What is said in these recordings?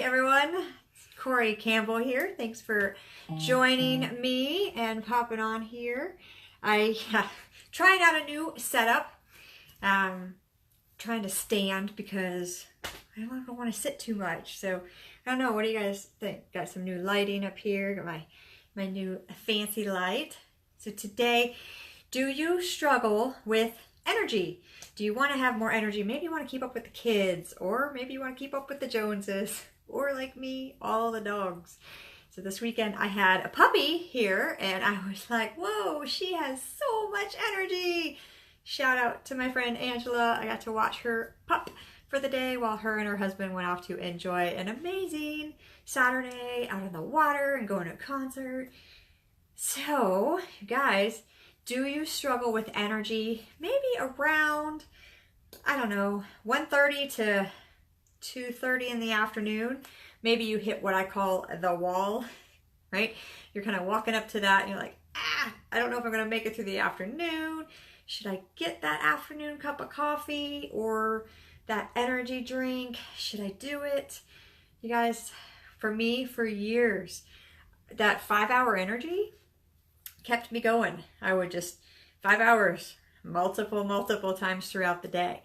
everyone. Corey Campbell here. Thanks for joining me and popping on here. I trying out a new setup. Trying to stand because I don't want to sit too much. So I don't know. What do you guys think? Got some new lighting up here. Got my new fancy light. So today, do you struggle with energy? Do you want to have more energy? Maybe you want to keep up with the kids, or maybe you want to keep up with the Joneses, or like me, all the dogs. So this weekend I had a puppy here and I was like, whoa, she has so much energy. Shout out to my friend Angela. I got to watch her pup for the day while her and her husband went off to enjoy an amazing Saturday out on the water and going to a concert. So, you guys, do you struggle with energy? Maybe around, I don't know, 1:30 to 2:30 in the afternoon. Maybe you hit what I call the wall, right? You're kind of walking up to that and you're like, I don't know if I'm going to make it through the afternoon. Should I get that afternoon cup of coffee or that energy drink? Should I do it? You guys, for me, for years, that 5-hour energy kept me going. I would just 5 hours, multiple times throughout the day.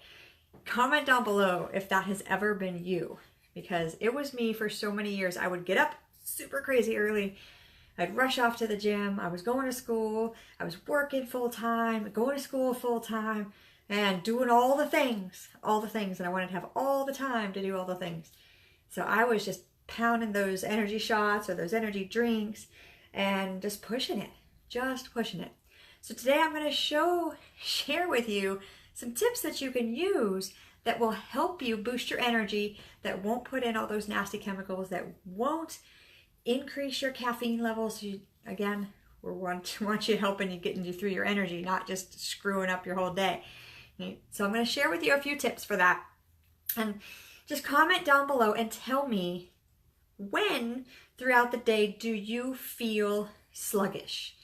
Comment down below if that has ever been you, because it was me for so many years. I would get up super crazy early. I'd rush off to the gym. I was going to school. I was working full time, going to school full time, and doing all the things. And I wanted to have all the time to do all the things. So I was just pounding those energy shots or those energy drinks and just pushing it. So today I'm going to share with you some tips that you can use that will help you boost your energy, that won't put in all those nasty chemicals, that won't increase your caffeine levels. Again, we want you helping you getting you through your energy, not just screwing up your whole day. So I'm going to share with you a few tips for that. And just comment down below and tell me, when throughout the day do you feel sluggish?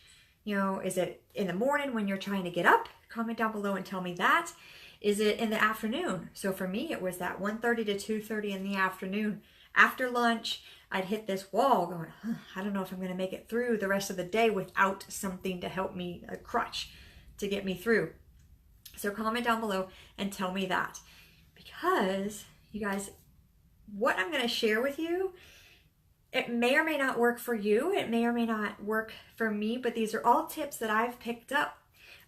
You know, is it in the morning when you're trying to get up? Comment down below and tell me that. Is it in the afternoon? So for me, it was that 1:30 to 2:30 in the afternoon. After lunch, I'd hit this wall going, I don't know if I'm going to make it through the rest of the day without something to help me, a crutch to get me through. So comment down below and tell me that. Because, you guys, what I'm going to share with you, it may or may not work for you. It may or may not work for me, but these are all tips that I've picked up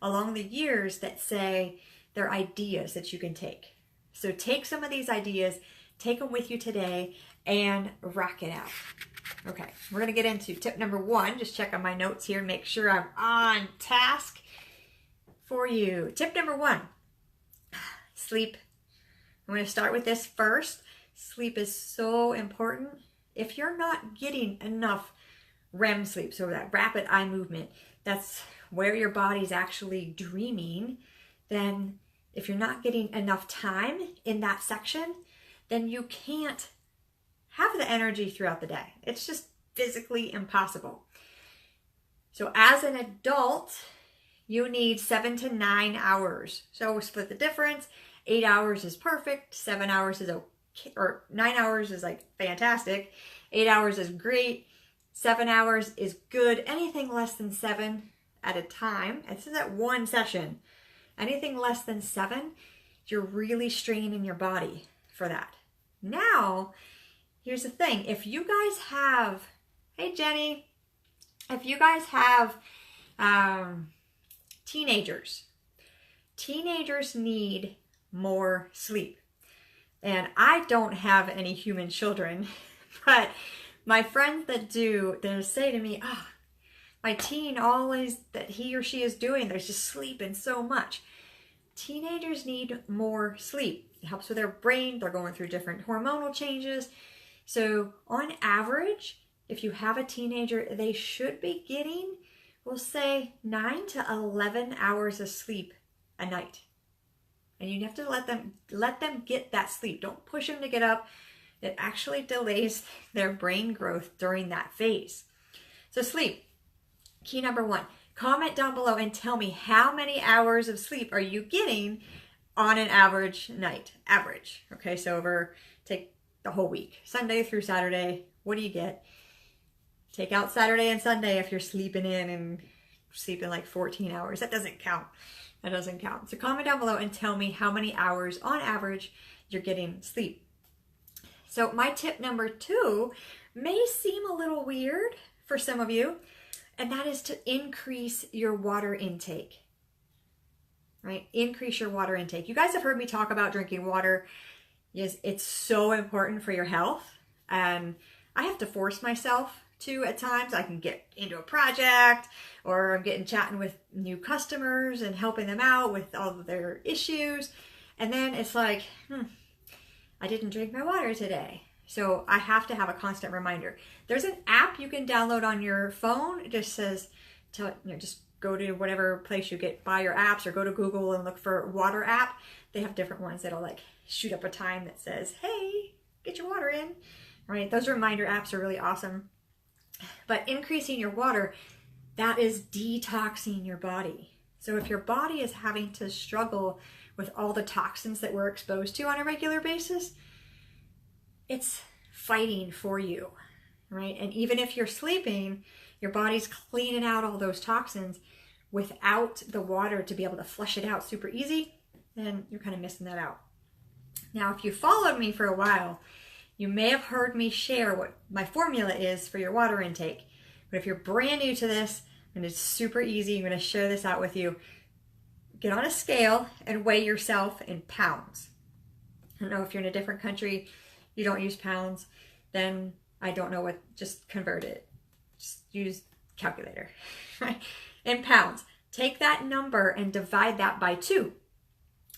along the years that say they're ideas that you can take. So take some of these ideas, take them with you today, and rock it out. Okay, we're going to get into tip number 1. Just check on my notes here and make sure I'm on task for you. Tip number 1, sleep. I'm going to start with this first. Sleep is so important. If you're not getting enough REM sleep, so that rapid eye movement, that's where your body's actually dreaming, then if you're not getting enough time in that section, then you can't have the energy throughout the day. It's just physically impossible. So as an adult, you need 7 to 9 hours. So split the difference. 8 hours is perfect. 7 hours is okay. Or 9 hours is like fantastic. 8 hours is great. 7 hours is good. Anything less than 7 at a time, this is at one session. Anything less than 7, you're really straining your body for that. Now, here's the thing. If you guys have, hey Jenny, if you guys have teenagers need more sleep. And I don't have any human children, but my friends that do, they'll say to me, my teen always, that he or she is doing, they're just sleeping so much. Teenagers need more sleep. It helps with their brain. They're going through different hormonal changes. So on average, if you have a teenager, they should be getting, we'll say 9 to 11 hours of sleep a night. And you have to let them get that sleep. Don't push them to get up. It actually delays their brain growth during that phase. So sleep, key number 1. Comment down below and tell me, how many hours of sleep are you getting on an average night? Average. Okay, so take the whole week, Sunday through Saturday. What do you get? Take out Saturday and Sunday if you're sleeping in and sleeping like 14 hours. That doesn't count. That doesn't count. So comment down below and tell me how many hours on average you're getting sleep. So my tip number 2 may seem a little weird for some of you, and that is to increase your water intake. Right? Increase your water intake. You guys have heard me talk about drinking water. Yes, it's so important for your health. And I have to force myself to at times. I can get into a project, or I'm getting chatting with new customers and helping them out with all of their issues. And then it's like, I didn't drink my water today. So I have to have a constant reminder. There's an app you can download on your phone. It just says, just go to whatever place you buy your apps, or go to Google and look for water app. They have different ones that'll like shoot up a time that says, hey, get your water in, right? Those reminder apps are really awesome. But increasing your water, that is detoxing your body. So if your body is having to struggle with all the toxins that we're exposed to on a regular basis, it's fighting for you, right? And even if you're sleeping, your body's cleaning out all those toxins without the water to be able to flush it out super easy, then you're kind of missing that out. Now, if you followed me for a while, you may have heard me share what my formula is for your water intake. But if you're brand new to this, and it's super easy, I'm going to share this out with you. Get on a scale and weigh yourself in pounds. I don't know if you're in a different country, you don't use pounds, then I don't know what, just convert it. Just use calculator, right? In pounds. Take that number and divide that by 2,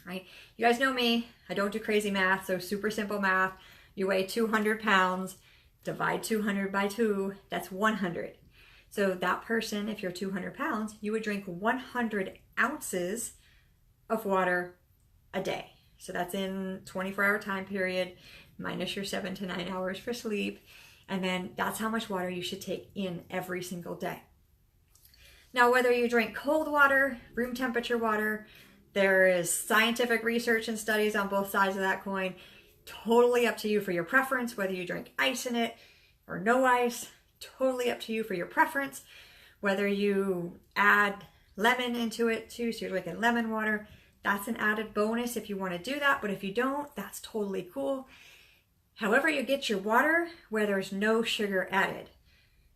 right? You guys know me, I don't do crazy math, so super simple math. You weigh 200 pounds, divide 200 by 2, that's 100. So that person, if you're 200 pounds, you would drink 100 ounces of water a day. So that's in 24-hour time period, minus your 7 to 9 hours for sleep. And then that's how much water you should take in every single day. Now, whether you drink cold water, room temperature water, there is scientific research and studies on both sides of that coin. Totally up to you for your preference, whether you drink ice in it or no ice. Totally up to you for your preference. Whether you add lemon into it too, so you're drinking lemon water, that's an added bonus if you want to do that. But if you don't, that's totally cool. However you get your water, where there's no sugar added.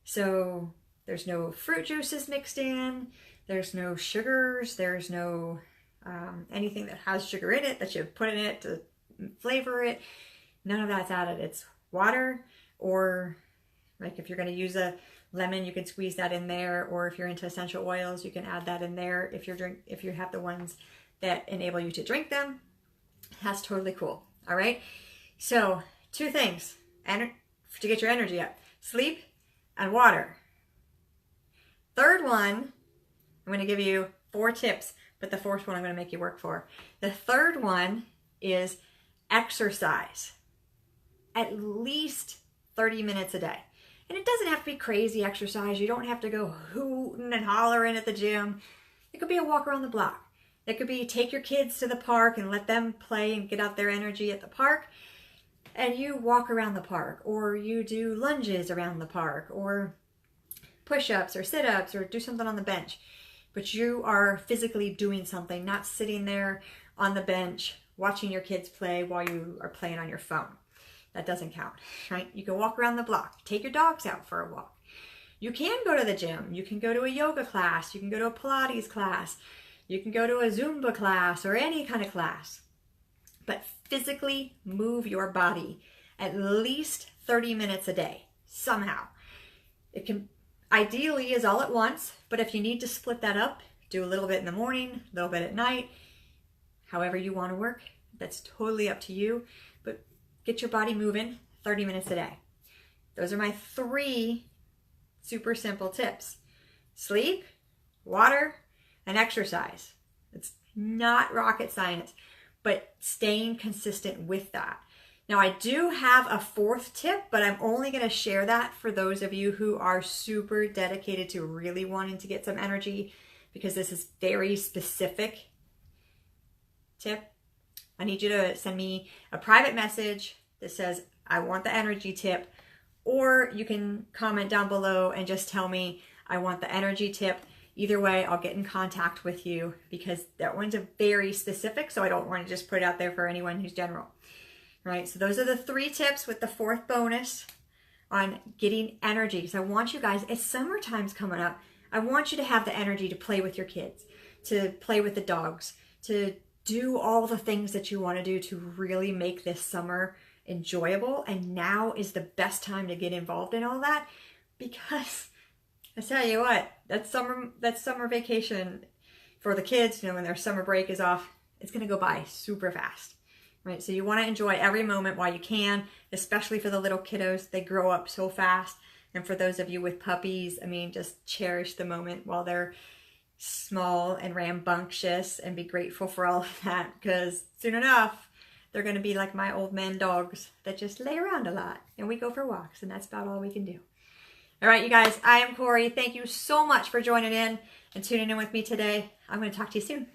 So there's no fruit juices mixed in, there's no sugars, there's no anything that has sugar in it that you put in it to flavor it. None of that's added. It's water, or like if you're going to use a lemon, you can squeeze that in there, or if you're into essential oils, you can add that in there if you have the ones that enable you to drink them. That's totally cool. All right. So 2 things to get your energy up: sleep and water. Third one, I'm going to give you 4 tips, but the 4th one I'm going to make you work for. The third one is exercise. At least 30 minutes a day. And it doesn't have to be crazy exercise. You don't have to go hooting and hollering at the gym. It could be a walk around the block. It could be take your kids to the park and let them play and get out their energy at the park. And you walk around the park, or you do lunges around the park, or push-ups or sit-ups, or do something on the bench. But you are physically doing something, not sitting there on the bench watching your kids play while you are playing on your phone. That doesn't count, right? You can walk around the block, take your dogs out for a walk. You can go to the gym. You can go to a yoga class. You can go to a Pilates class. You can go to a Zumba class, or any kind of class. But physically move your body at least 30 minutes a day, somehow. It can, ideally, is all at once, but if you need to split that up, do a little bit in the morning, a little bit at night, however you want to work, that's totally up to you. But get your body moving 30 minutes a day. Those are my 3 super simple tips: sleep, water, and exercise. It's not rocket science, but staying consistent with that. Now, I do have a 4th tip, but I'm only going to share that for those of you who are super dedicated to really wanting to get some energy, because this is very specific tip. I need you to send me a private message that says I want the energy tip, or you can comment down below and just tell me I want the energy tip. Either way, I'll get in contact with you because that one's a very specific, so I don't want to just put it out there for anyone who's general. Right, so those are the 3 tips with the 4th bonus on getting energy. Because I want you guys, as summertime's coming up, I want you to have the energy to play with your kids, to play with the dogs, to do all the things that you want to do to really make this summer enjoyable. And now is the best time to get involved in all that, because I tell you what, that summer vacation for the kids, when their summer break is off, it's going to go by super fast. Right, so you want to enjoy every moment while you can, especially for the little kiddos. They grow up so fast. And for those of you with puppies, I mean, just cherish the moment while they're small and rambunctious and be grateful for all of that, because soon enough, they're going to be like my old man dogs that just lay around a lot and we go for walks, and that's about all we can do. All right, you guys, I am Corey. Thank you so much for joining in and tuning in with me today. I'm going to talk to you soon.